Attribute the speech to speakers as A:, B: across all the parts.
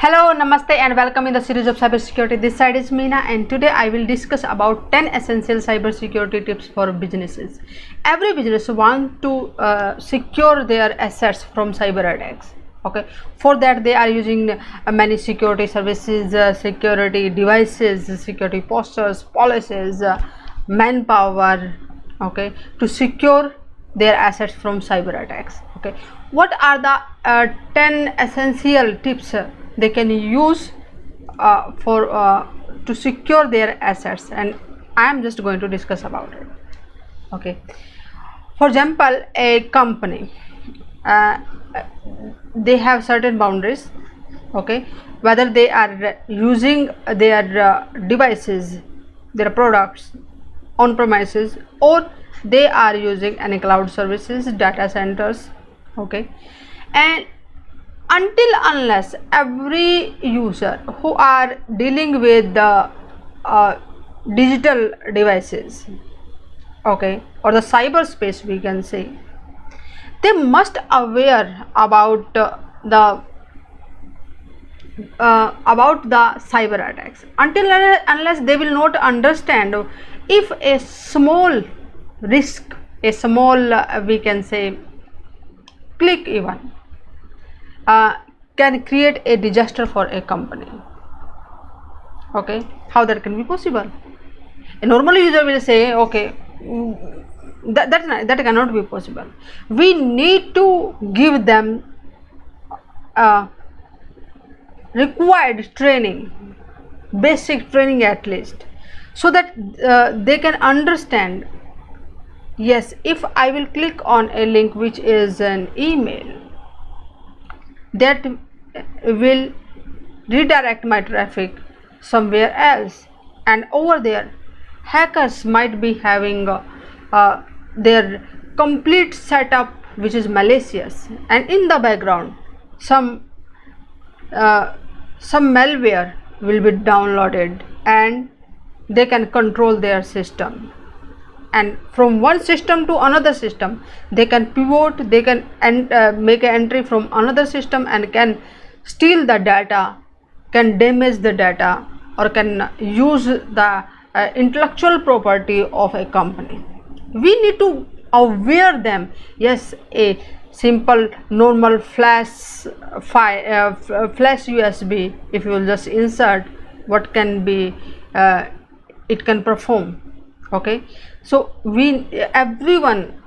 A: Hello, Namaste and welcome in the series of cybersecurity. This side is Meena and today I will discuss about 10 essential cybersecurity tips for businesses. Every business wants to secure their assets from cyber attacks. Okay, for that they are using many security services, security devices, security posters, policies, manpower, okay, to secure their assets from cyber attacks. Okay, what are the 10 essential tips they can use to secure their assets, and I am just going to discuss about it. Okay, for example, a company they have certain boundaries, okay, whether they are using their devices, their products on premises, or they are using any cloud services, data centers, okay, and unless every user who are dealing with the digital devices, okay, or the cyberspace, we can say, they must aware about the cyber attacks. Unless they will not understand if a small risk, a small we can say click even can create a disaster for a company. Okay, how that can be possible? A normal user will say, okay, that cannot be possible. We need to give them required training, basic training at least, so that they can understand, yes, if I will click on a link which is an email, that will redirect my traffic somewhere else, and over there hackers might be having their complete setup which is malicious, and in the background some malware will be downloaded and they can control their system, and from one system to another system they can pivot, they can make an entry from another system and can steal the data, can damage the data, or can use the intellectual property of a company. We need to aware them. Yes, a simple normal flash USB, if you will just insert, what can be it can perform. Okay, so everyone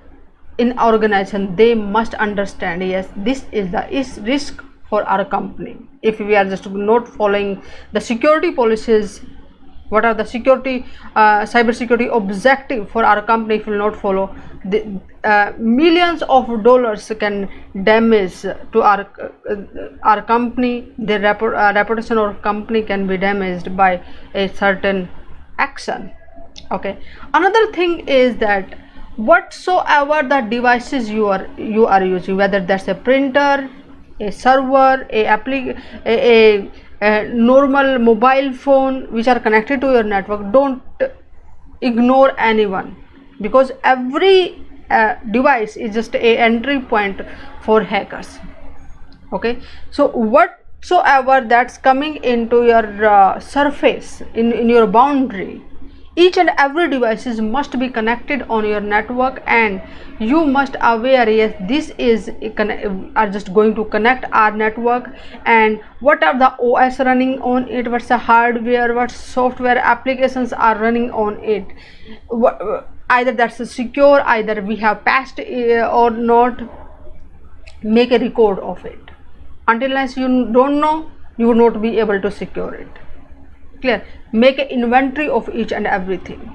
A: in organization, they must understand, yes, this is the risk for our company. If we are just not following the security policies, what are the security cybersecurity objective for our company, if we will not follow, the millions of dollars can damage to our company. The reputation of company can be damaged by a certain action. Okay, another thing is that whatsoever the devices you are using, whether that's a printer, a server, a normal mobile phone which are connected to your network, don't ignore anyone, because every device is just a entry point for hackers. Okay, so whatsoever that's coming into your surface, in your boundary, each and every devices must be connected on your network, and you must aware, yes, this is are just going to connect our network, and what are the OS running on it, what's the hardware, what software applications are running on it, either that's secure, either we have passed or not. Make a record of it. Unless you don't know, you will not be able to secure it. Clear? Make an inventory of each and everything.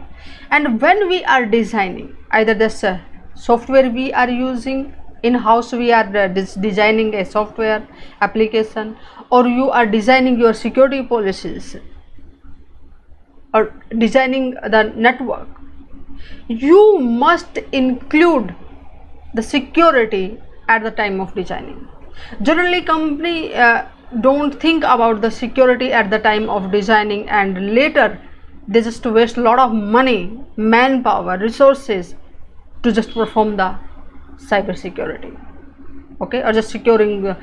A: And when we are designing, either this software we are using in-house, we are designing a software application, or you are designing your security policies or designing the network, you must include the security at the time of designing. Generally, company don't think about the security at the time of designing, and later they just waste a lot of money, manpower, resources to just perform the cyber security. Okay, or just securing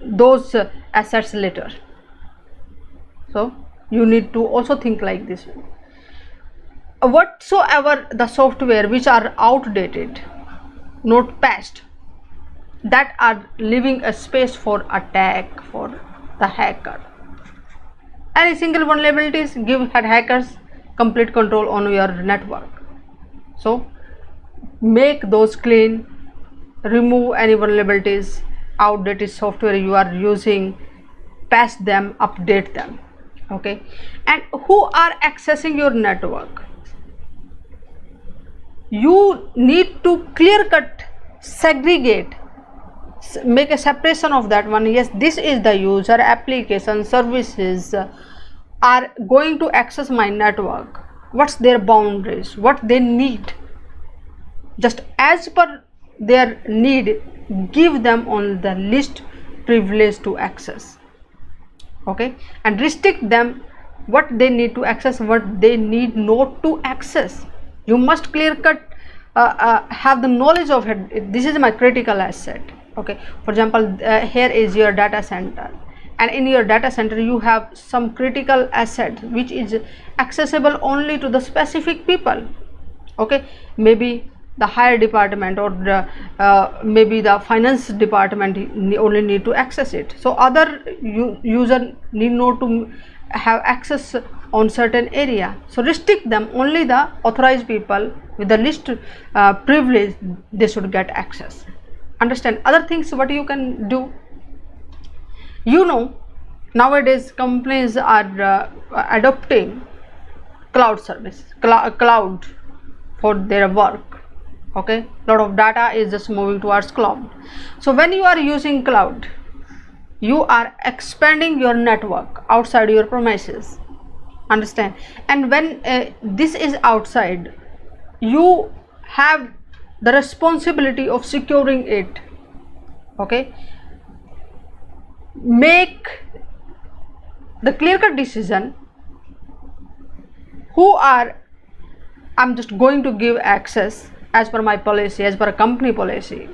A: those assets later. So you need to also think like this. Whatsoever the software which are outdated, not patched, that are leaving a space for attack for the hacker. Any single vulnerabilities give hackers complete control on your network. So make those clean, remove any vulnerabilities, outdated software you are using, patch them, update them. Okay, and who are accessing your network? You need to clear cut, segregate, make a separation of that one. Yes, this is the user, application, services are going to access my network. What's their boundaries, what they need, just as per their need, give them on the least privilege to access. Okay, and restrict them what they need to access, what they need not to access. You must clear cut have the knowledge of it. This is my critical asset. Okay, for example, here is your data center, and in your data center you have some critical asset which is accessible only to the specific people. Okay, maybe the higher department, or maybe the finance department only need to access it. So other user need not to have access on certain area. So restrict them, only the authorized people with the least privilege, they should get access. Understand? Other things what you can do, nowadays companies are adopting cloud service, cloud for their work. Okay, lot of data is just moving towards cloud. So when you are using cloud, you are expanding your network outside your premises. Understand? And when this is outside, you have the responsibility of securing it. Okay, make the clear-cut decision, I'm just going to give access as per my policy, as per company policy.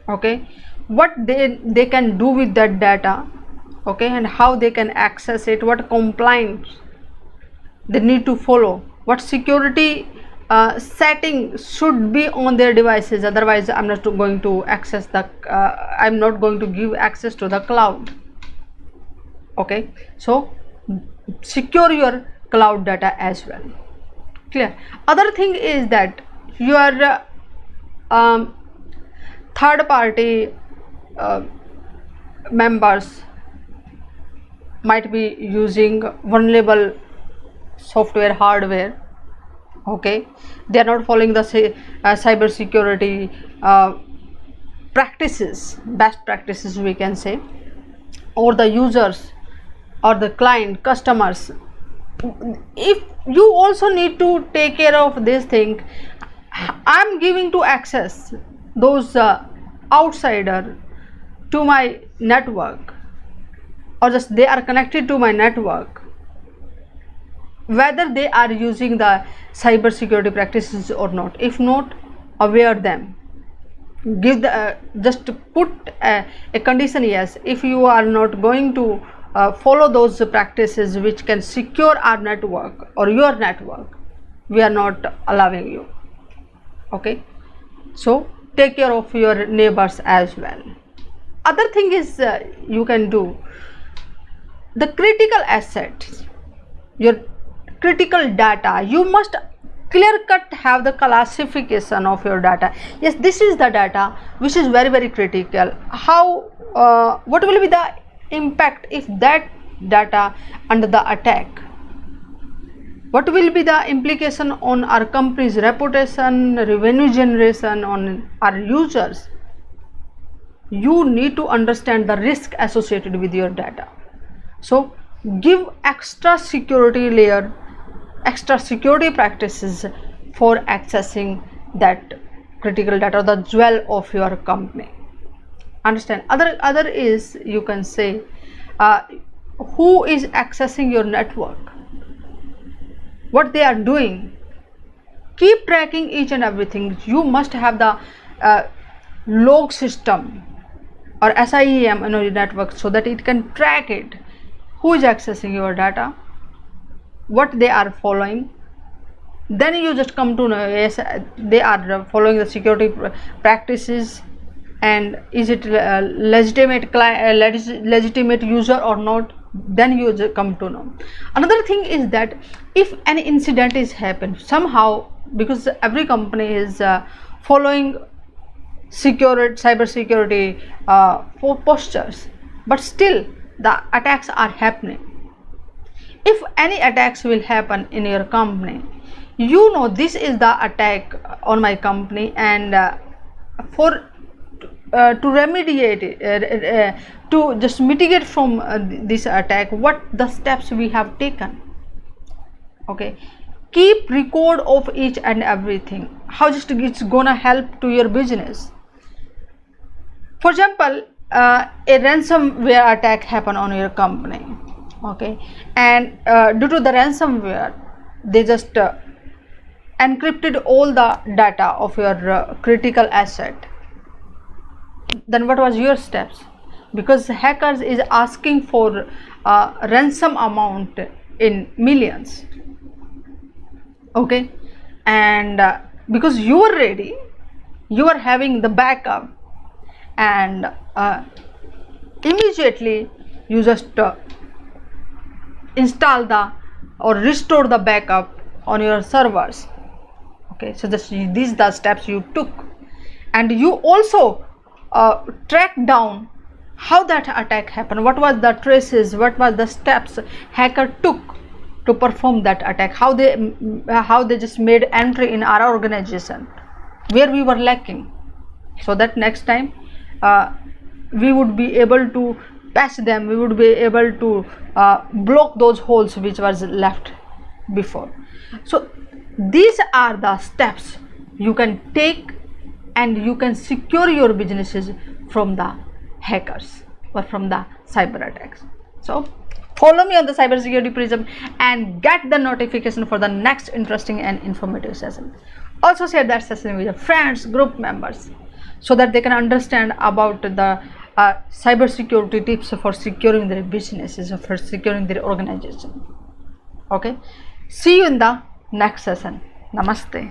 A: Okay, what they can do with that data. Okay, and how they can access it, what compliance they need to follow, what security setting should be on their devices. Otherwise I'm not going to access the I'm not going to give access to the cloud. Okay, so secure your cloud data as well. Clear? Other thing is that your third party members might be using vulnerable software, hardware. Okay, they are not following the cybersecurity practices, best practices we can say, or the users or the client customers. If you also need to take care of this thing, I'm giving to access those outsider to my network, or just they are connected to my network, whether they are using the cybersecurity practices or not. If not, aware them, give the just put a condition. Yes, if you are not going to follow those practices which can secure our network or your network, we are not allowing you. Okay, so take care of your neighbors as well. Other thing is you can do the critical assets, your critical data. You must clear cut have the classification of your data. Yes, this is the data which is very, very critical. How what will be the impact if that data under the attack? What will be the implication on our company's reputation, revenue generation, on our users? You need to understand the risk associated with your data. So give extra security layer, extra security practices for accessing that critical data, the jewel of your company. Understand? Other is, you can say, who is accessing your network, what they are doing. Keep tracking each and everything. You must have the log system or SIEM in your network, so that it can track it, who is accessing your data, what they are following. Then you just come to know, yes, they are following the security practices, and is it legitimate user or not. Then you just come to know. Another thing is that if an incident is happened somehow, because every company is following cybersecurity postures, but still the attacks are happening. If any attacks will happen in your company, you know this is the attack on my company, and for to remediate it, to just mitigate from this attack, what the steps we have taken. Okay, keep record of each and everything, how just it's gonna help to your business. For example, a ransomware attack happened on your company, okay, and due to the ransomware, they just encrypted all the data of your critical asset. Then what was your steps? Because hackers is asking for ransom amount in millions, okay, and because you are ready, you are having the backup, and immediately you just install the or restore the backup on your servers. Okay, so these the steps you took, and you also track down how that attack happened, what was the traces, what was the steps hacker took to perform that attack, how they just made entry in our organization where we were lacking, so that next time we would be able to patch them, we would be able to block those holes which was left before. So these are the steps you can take, and you can secure your businesses from the hackers or from the cyber attacks. So follow me on the Cybersecurity Prism and get the notification for the next interesting and informative session. Also share that session with your friends, group members, so that they can understand about the cybersecurity tips for securing their businesses or for securing their organization. Okay, see you in the next session. Namaste.